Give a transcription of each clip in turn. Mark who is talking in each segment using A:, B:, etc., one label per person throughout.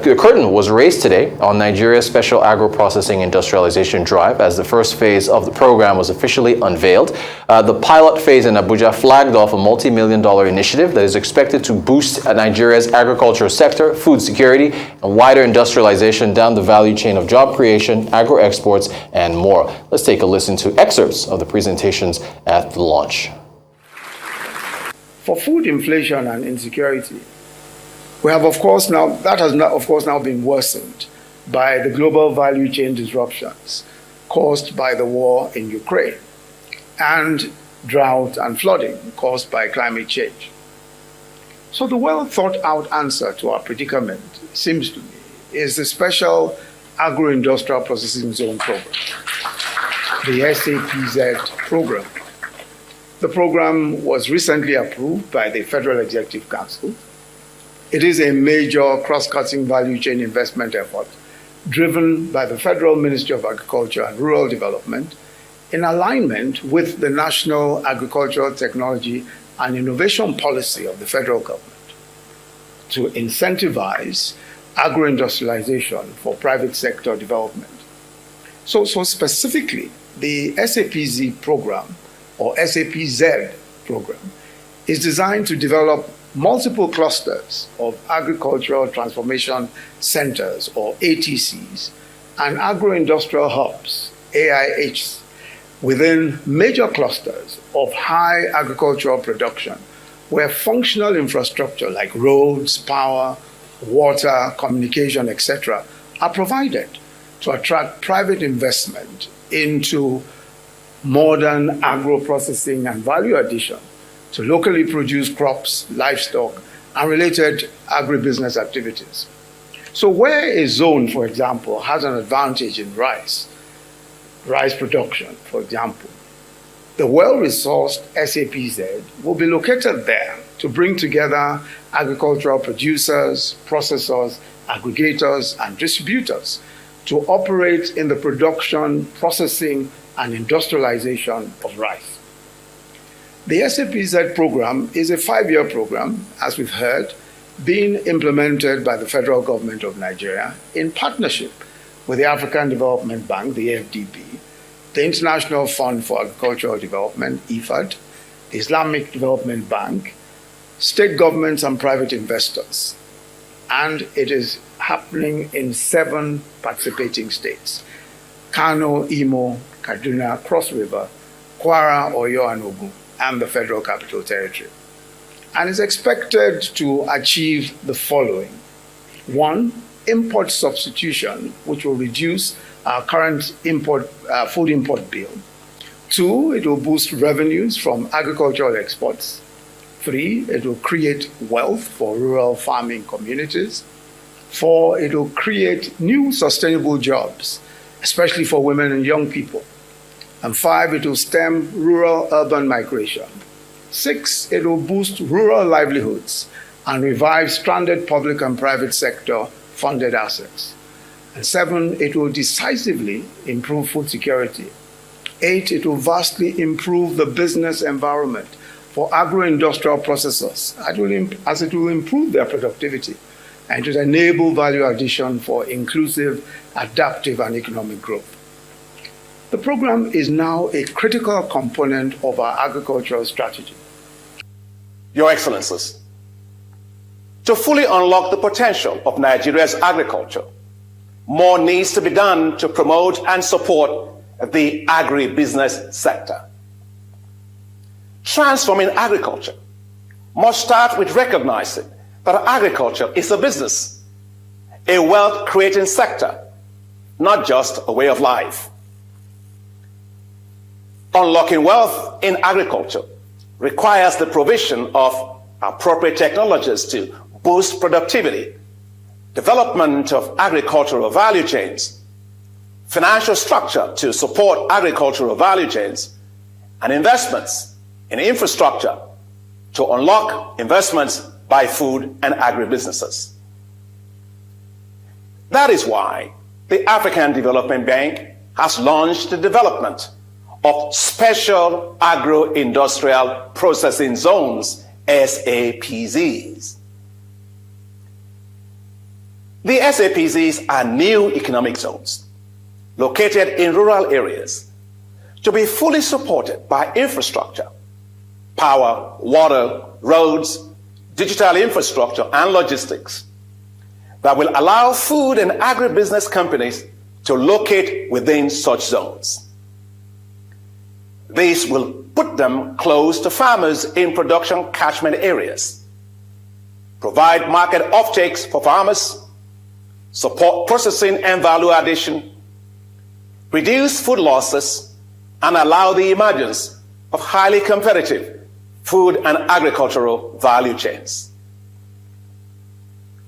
A: the curtain was raised today on Nigeria's Special Agro-Processing Industrialization Drive as the first phase of the program was officially unveiled. The pilot phase in Abuja flagged off a multi-million-dollar initiative that is expected to boost Nigeria's agricultural sector, food security, and wider industrialization down the value chain of job creation, agro-exports, and more. Let's take a listen to excerpts of the presentations at the launch.
B: For food inflation and insecurity, we have, that has now been worsened by the global value chain disruptions caused by the war in Ukraine and drought and flooding caused by climate change. So the well-thought-out answer to our predicament, it seems to me, is the Special Agro-Industrial Processing Zone program, the SAPZ program. The program was recently approved by the Federal Executive Council. It is a major cross-cutting value chain investment effort driven by the Federal Ministry of Agriculture and Rural Development in alignment with the National Agricultural Technology and Innovation Policy of the federal government to incentivize agro-industrialization for private sector development. So specifically, the SAPZ program, or SAPZ program, is designed to develop multiple clusters of agricultural transformation centers, or ATCs, and agro-industrial hubs, AIHs, within major clusters of high agricultural production, where functional infrastructure like roads, power, water, communication, etc., are provided to attract private investment into modern agro-processing and value addition to locally produced crops, livestock, and related agribusiness activities. So where a zone, for example, has an advantage in rice production, for example, the well-resourced SAPZ will be located there to bring together agricultural producers, processors, aggregators, and distributors to operate in the production, processing, and industrialization of rice. The SAPZ program is a 5-year program, as we've heard, being implemented by the federal government of Nigeria in partnership with the African Development Bank, the AFDB, the International Fund for Agricultural Development, IFAD, the Islamic Development Bank, state governments and private investors. And it is happening in 7 participating states: Kano, Imo, Kaduna, Cross River, Kwara, Oyo, and Ogun, and the Federal Capital Territory, and is expected to achieve the following. 1, import substitution, which will reduce our current food import bill. 2, it will boost revenues from agricultural exports. 3, it will create wealth for rural farming communities. 4, it will create new sustainable jobs, especially for women and young people. And 5, it will stem rural-urban migration. 6, it will boost rural livelihoods and revive stranded public and private sector funded assets. And 7, it will decisively improve food security. 8, it will vastly improve the business environment for agro-industrial processors, as it will improve their productivity and to enable value addition for inclusive, adaptive, and economic growth. The program is now a critical component of our agricultural strategy.
C: Your Excellencies, to fully unlock the potential of Nigeria's agriculture, more needs to be done to promote and support the agribusiness sector. Transforming agriculture must start with recognizing that agriculture is a business, a wealth-creating sector, not just a way of life. Unlocking wealth in agriculture requires the provision of appropriate technologies to boost productivity, development of agricultural value chains, financial structure to support agricultural value chains, and investments in infrastructure to unlock investments by food and agribusinesses. That is why the African Development Bank has launched the development of Special Agro-Industrial Processing Zones, SAPZs. The SAPZs are new economic zones located in rural areas to be fully supported by infrastructure, power, water, roads, digital infrastructure, and logistics that will allow food and agribusiness companies to locate within such zones. This will put them close to farmers in production catchment areas, provide market offtakes for farmers, support processing and value addition, reduce food losses, and allow the emergence of highly competitive food and agricultural value chains.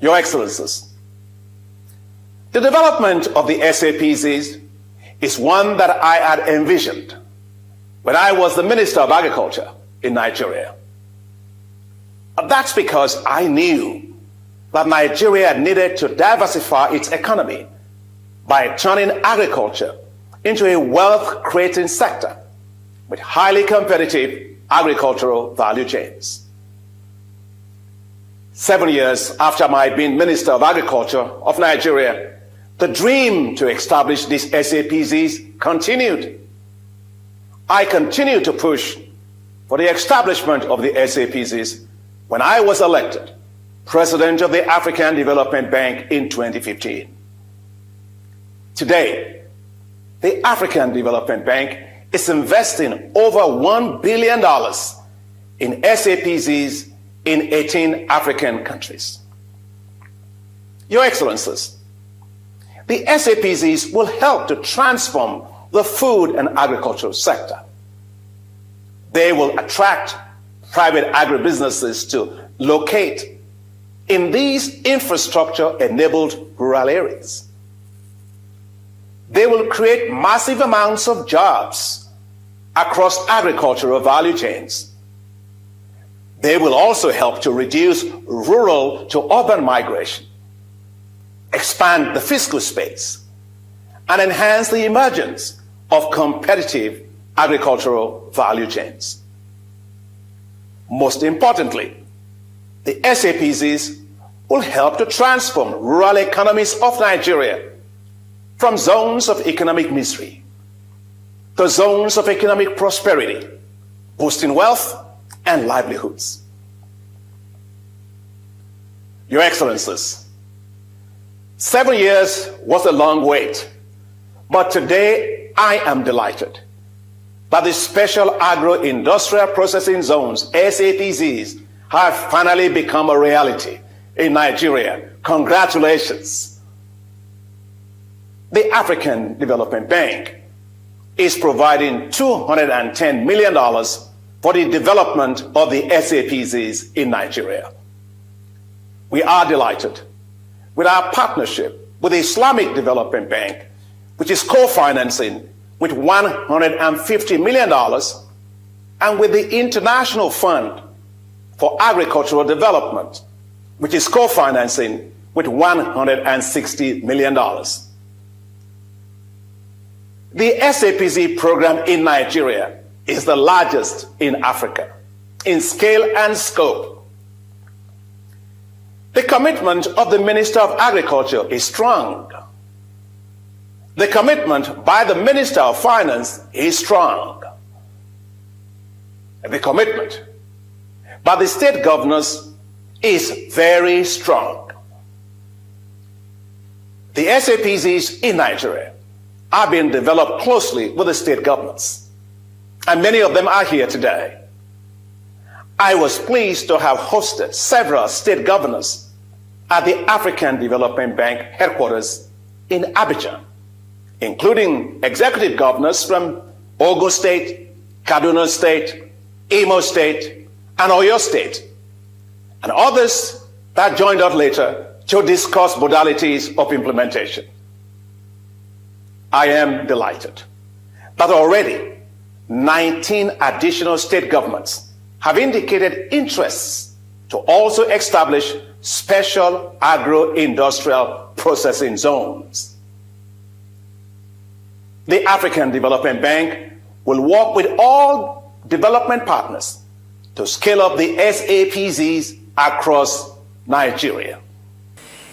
C: Your Excellencies, the development of the SAPZs is one that I had envisioned when I was the Minister of Agriculture in Nigeria. That's because I knew that Nigeria needed to diversify its economy by turning agriculture into a wealth-creating sector with highly competitive agricultural value chains. 7 years after my being Minister of Agriculture of Nigeria, the dream to establish these SAPZs continued. I continued to push for the establishment of the SAPZs when I was elected President of the African Development Bank in 2015. Today, the African Development Bank is investing over $1 billion in SAPZs in 18 African countries. Your Excellencies, the SAPZs will help to transform the food and agricultural sector. They will attract private agribusinesses to locate in these infrastructure-enabled rural areas. They will create massive amounts of jobs across agricultural value chains. They will also help to reduce rural to urban migration, expand the fiscal space, and enhance the emergence of competitive agricultural value chains. Most importantly, the SAPZs will help to transform rural economies of Nigeria from zones of economic misery to zones of economic prosperity, boosting wealth and livelihoods. Your Excellencies, 7 years was a long wait, but today I am delighted that the Special Agro-Industrial Processing Zones, SAPZs, have finally become a reality in Nigeria. Congratulations. The African Development Bank is providing $210 million for the development of the SAPZs in Nigeria. We are delighted with our partnership with the Islamic Development Bank, which is co-financing with $150 million, and with the International Fund for Agricultural Development, which is co-financing with $160 million. The SAPZ program in Nigeria is the largest in Africa in scale and scope. The commitment of the Minister of Agriculture is strong. The commitment by the Minister of Finance is strong. The commitment by the state governors is very strong. The SAPZs in Nigeria are being developed closely with the state governments, and many of them are here today. I was pleased to have hosted several state governors at the African Development Bank headquarters in Abidjan, including executive governors from Ogun State, Kaduna State, Imo State, and Oyo State, and others that joined us later to discuss modalities of implementation. I am delighted that already 19 additional state governments have indicated interests to also establish special agro-industrial processing zones. The African Development Bank will work with all development partners to scale up the SAPZs across Nigeria.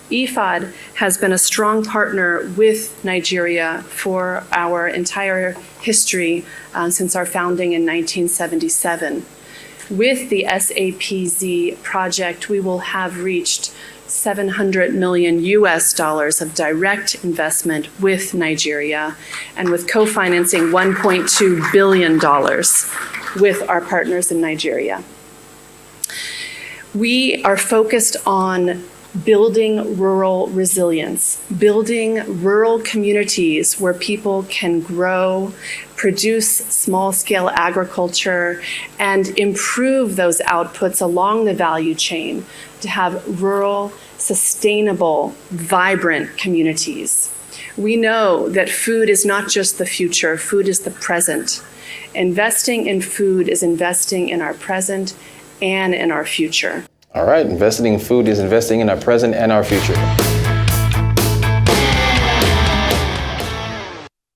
D: IFAD has been a strong partner with Nigeria for our entire history since our founding in 1977. With the SAPZ project, we will have reached $700 million of direct investment with Nigeria, and with co-financing $1.2 billion with our partners in Nigeria. We are focused on building rural resilience, building rural communities where people can grow, produce small-scale agriculture, and improve those outputs along the value chain to have rural, sustainable, vibrant communities. We know that food is not just the future, food is the present. Investing in food is investing in our present and in our future.
A: All right, investing in food is investing in our present and our future.